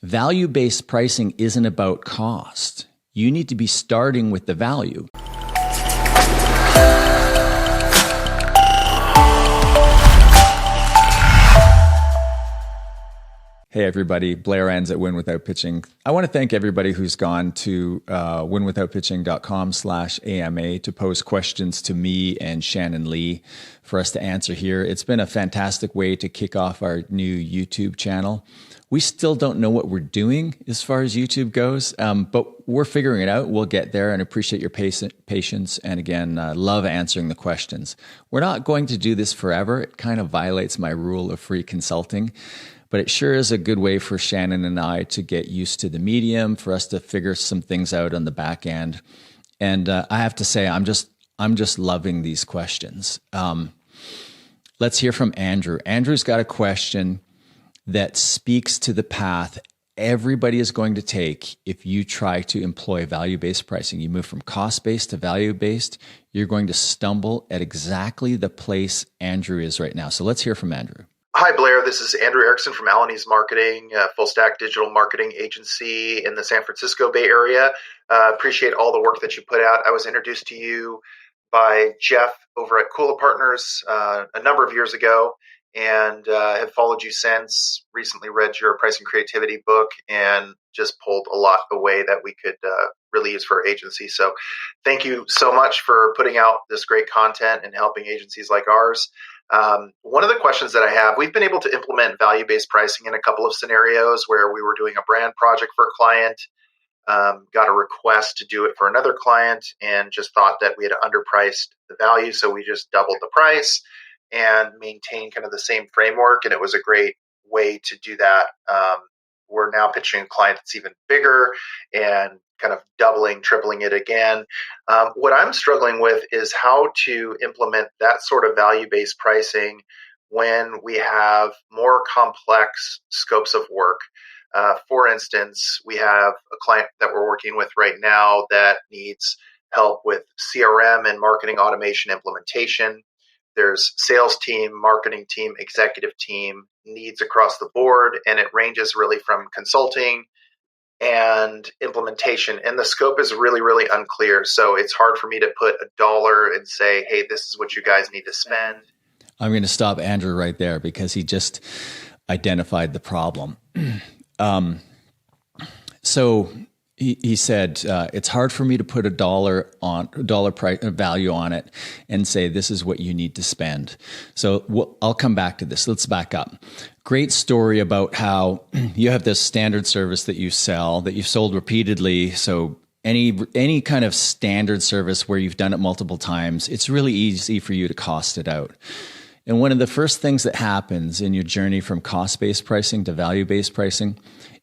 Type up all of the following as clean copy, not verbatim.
Value-based pricing isn't about cost. You need to be starting with the value. Hey everybody, Blair Enns at Win Without Pitching. I want to thank everybody who's gone to winwithoutpitching.com/AMA to pose questions to me and Shannon Lee for us to answer here. It's been a fantastic way to kick off our new YouTube channel. We still don't know what we're doing as far as YouTube goes, but we're figuring it out. We'll get there, and appreciate your patience. And again, love answering the questions. We're not going to do this forever. It kind of violates my rule of free consulting. But it sure is a good way for Shannon and I to get used to the medium, for us to figure some things out on the back end. And I have to say, I'm just loving these questions. Let's hear from Andrew. Andrew's got a question that speaks to the path everybody is going to take if you try to employ value-based pricing. You move from cost-based to value-based, you're going to stumble at exactly the place Andrew is right now. So let's hear from Andrew. Hi, Blair. This is Andrew Erickson from Alanis Marketing, a full-stack digital marketing agency in the San Francisco Bay Area. Appreciate all the work that you put out. I was introduced to you by Jeff over at Kula Partners a number of years ago, and have followed you since. Recently read your Pricing Creativity book and just pulled a lot away that we could really use for our agency. So thank you so much for putting out this great content and helping agencies like ours. One of the questions that I have, we've been able to implement value-based pricing in a couple of scenarios where we were doing a brand project for a client, got a request to do it for another client, and just thought that we had underpriced the value. So we just doubled the price and maintained kind of the same framework. And it was a great way to do that. We're now pitching a client that's even bigger and kind of doubling, tripling it again. What I'm struggling with is how to implement that sort of value-based pricing when we have more complex scopes of work. For instance, we have a client that we're working with right now that needs help with CRM and marketing automation implementation. There's sales team, marketing team, executive team needs across the board, and it ranges really from consulting and implementation. And the scope is really, really unclear. So it's hard for me to put a dollar and say, hey, this is what you guys need to spend. I'm going to stop Andrew right there because he just identified the problem. So he said, it's hard for me to put a dollar price value on it and say, this is what you need to spend. So I'll come back to this. Let's back up. Great story about how you have this standard service that you sell, that you've sold repeatedly. So any kind of standard service where you've done it multiple times, it's really easy for you to cost it out. And one of the first things that happens in your journey from cost-based pricing to value-based pricing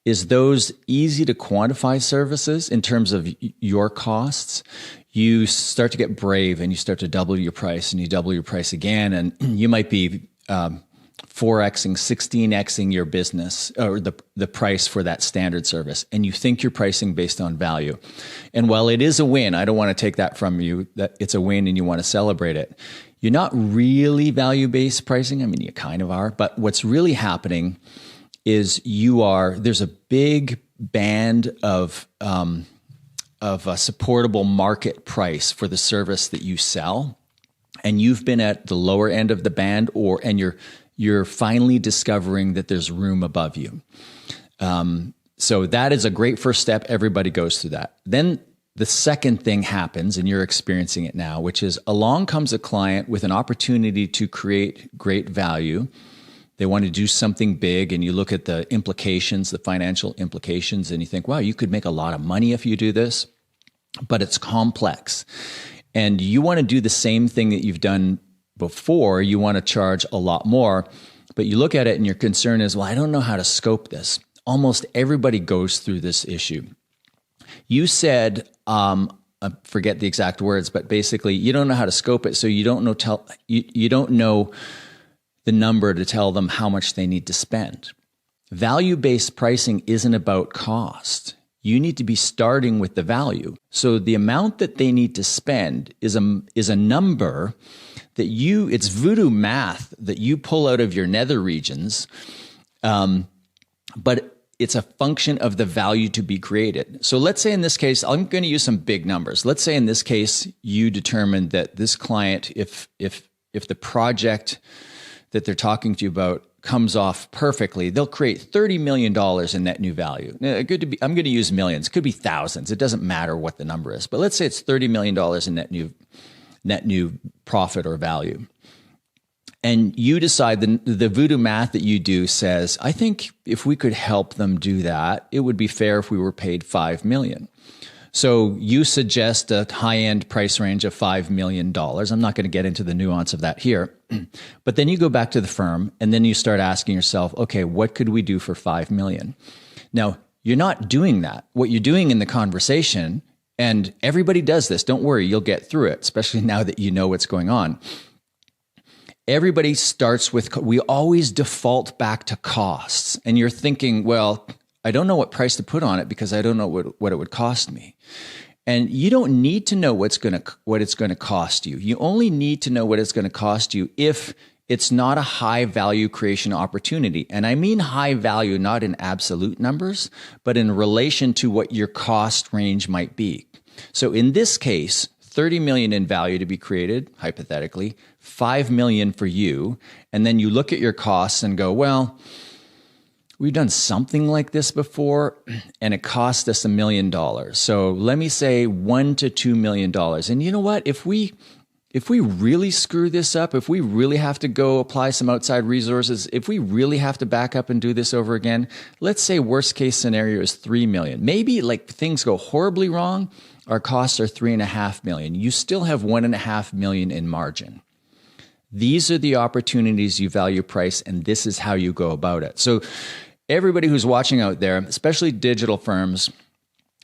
is those easy to quantify services in terms of your costs. You start to get brave and you start to double your price, and you double your price again. And you might be 4xing, 16xing your business or the price for that standard service. And you think you're pricing based on value. And while it is a win, I don't want to take that from you, that it's a win and you want to celebrate it. You're not really value-based pricing. I mean, you kind of are, but what's really happening is there's a big band of a supportable market price for the service that you sell, and you've been at the lower end of the band, and you're finally discovering that there's room above you. So that is a great first step. Everybody goes through that. Then the second thing happens, and you're experiencing it now, which is along comes a client with an opportunity to create great value. They want to do something big, and you look at the implications, the financial implications, and you think, wow, you could make a lot of money if you do this, but it's complex. And you want to do the same thing that you've done before. You want to charge a lot more, but you look at it and your concern is, well, I don't know how to scope this. Almost everybody goes through this issue. You said, I forget the exact words, but basically you don't know how to scope it, so you don't know you don't know the number to tell them how much they need to spend. Value-based pricing isn't about cost. You need to be starting with the value. So the amount that they need to spend is a number that it's voodoo math that you pull out of your nether regions. But it's a function of the value to be created. So let's say in this case, I'm going to use some big numbers. Let's say in this case, you determined that this client, if the project that they're talking to you about comes off perfectly, they'll create $30 million in net new value. Now, I'm going to use millions. It could be thousands. It doesn't matter what the number is. But let's say it's $30 million in net new profit or value. And you decide the voodoo math that you do says, I think if we could help them do that, it would be fair if we were paid $5 million. So you suggest a high-end price range of $5 million. I'm not going to get into the nuance of that here. But then you go back to the firm and then you start asking yourself, okay, what could we do for $5 million? Now, you're not doing that. What you're doing in the conversation, and everybody does this, don't worry, you'll get through it, especially now that you know what's going on. Everybody starts with, we always default back to costs. And you're thinking, well, I don't know what price to put on it because I don't know what it would cost me. And you don't need to know what it's going to cost you. You only need to know what it's going to cost you if it's not a high value creation opportunity. And I mean high value, not in absolute numbers, but in relation to what your cost range might be. So in this case, 30 million in value to be created, hypothetically, 5 million for you. And then you look at your costs and go, well, we've done something like this before and it cost us $1 million. So let me say $1 to $2 million. And you know what? If we really screw this up, if we really have to go apply some outside resources, if we really have to back up and do this over again, let's say worst case scenario is 3 million. Maybe like things go horribly wrong. Our costs are $3.5 million. You still have $1.5 million in margin. These are the opportunities you value price, and this is how you go about it. So everybody who's watching out there, especially digital firms,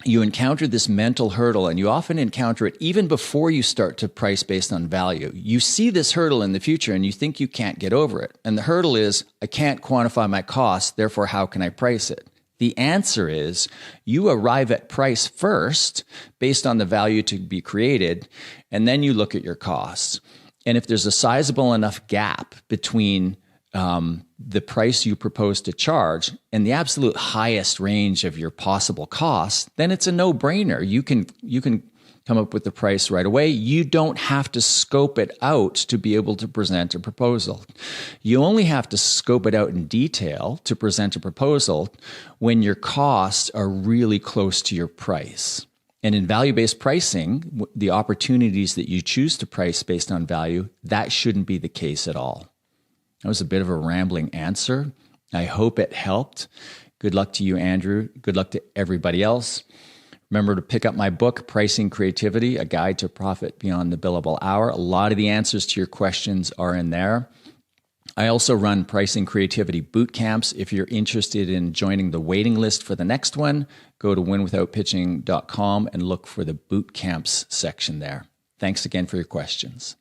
you encounter this mental hurdle, and you often encounter it even before you start to price based on value. You see this hurdle in the future and you think you can't get over it. And the hurdle is, I can't quantify my costs, therefore how can I price it? The answer is you arrive at price first based on the value to be created, and then you look at your costs. And if there's a sizable enough gap between the price you propose to charge and the absolute highest range of your possible costs, then it's a no-brainer. You can come up with the price right away. You don't have to scope it out to be able to present a proposal. You only have to scope it out in detail to present a proposal when your costs are really close to your price. And in value-based pricing, the opportunities that you choose to price based on value, that shouldn't be the case at all. That was a bit of a rambling answer. I hope it helped. Good luck to you, Andrew. Good luck to everybody else. Remember to pick up my book, Pricing Creativity, A Guide to Profit Beyond the Billable Hour. A lot of the answers to your questions are in there. I also run pricing creativity boot camps. If you're interested in joining the waiting list for the next one, go to winwithoutpitching.com and look for the boot camps section there. Thanks again for your questions.